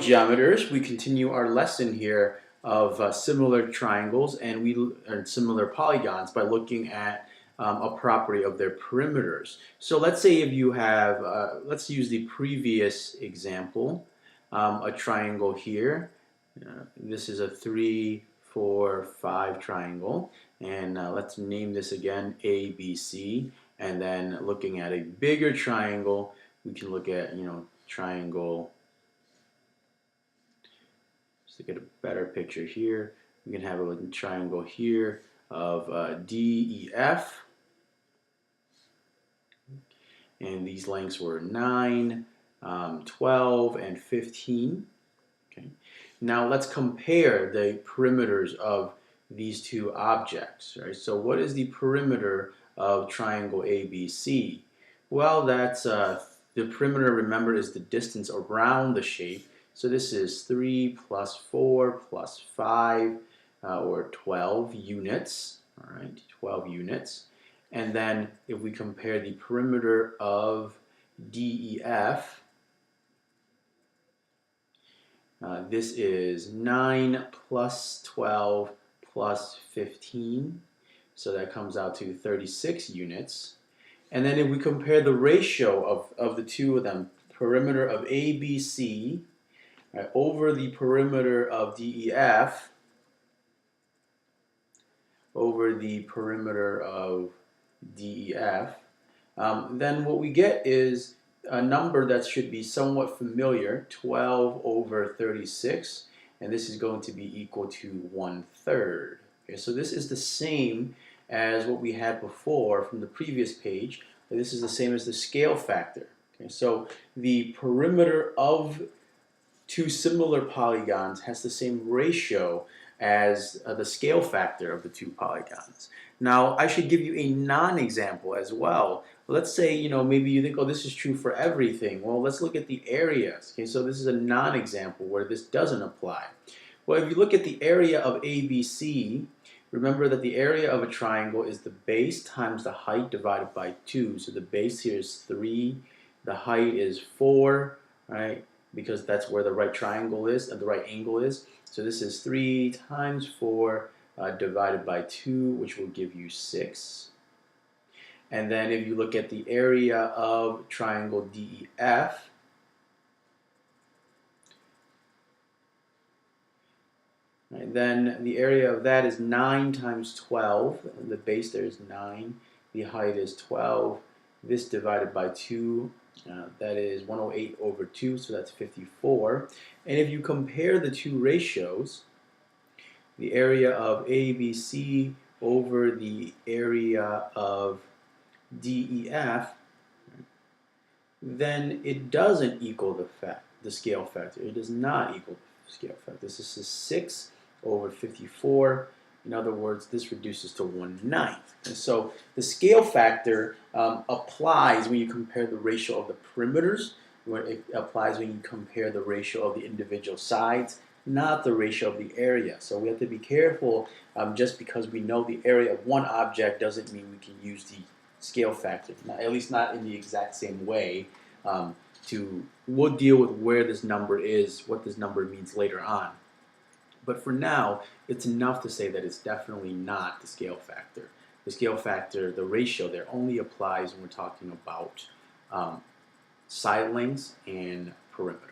Geometers, we continue our lesson here of similar triangles and similar polygons by looking at a property of their perimeters. So let's say if you have, let's use the previous example, a triangle here. This is a 3, 4, 5 triangle, and let's name this again ABC. And then looking at a bigger triangle, we can look at, triangle. Just to get a better picture here, we can have a little triangle here of DEF, and these lengths were 9, 12, and 15. Okay. Now let's compare the perimeters of these two objects. Right? So what is the perimeter of triangle ABC? Well, that's the perimeter, remember, is the distance around the shape. So this is 3 plus 4 plus 5, or 12 units. All right, 12 units. And then if we compare the perimeter of DEF, this is 9 plus 12 plus 15. So that comes out to 36 units. And then if we compare the ratio of the two of them, perimeter of ABC over the perimeter of DEF over the perimeter of DEF, then what we get is a number that should be somewhat familiar, 12 over 36, and this is going to be equal to 1/3. Okay, so this is the same as what we had before from the previous page. This is the same as the scale factor. Okay, so the perimeter of two similar polygons has the same ratio as the scale factor of the two polygons. Now, I should give you a non-example as well. Let's say, maybe you think, oh, this is true for everything. Well, let's look at the areas. Okay, so this is a non-example where this doesn't apply. Well, if you look at the area of ABC, remember that the area of a triangle is the base times the height divided by 2. So the base here is 3, the height is 4, right? Because that's where the right triangle is, and the right angle is. So this is 3 times 4 divided by 2, which will give you 6. And then if you look at the area of triangle DEF, right, then the area of that is 9 times 12. The base there is 9. The height is 12. This divided by 2, that is 108 over 2, so that's 54. And if you compare the two ratios, the area of ABC over the area of DEF, then it doesn't equal the scale factor. It does not equal the scale factor. This is 6 over 54. In other words, this reduces to 1/9. And so the scale factor applies when you compare the ratio of the perimeters. It applies when you compare the ratio of the individual sides, not the ratio of the area. So we have to be careful. Just because we know the area of one object doesn't mean we can use the scale factor, at least not in the exact same way. We'll deal with where this number is, what this number means later on. But for now, it's enough to say that it's definitely not the scale factor. The scale factor, the ratio there, only applies when we're talking about side lengths and perimeter.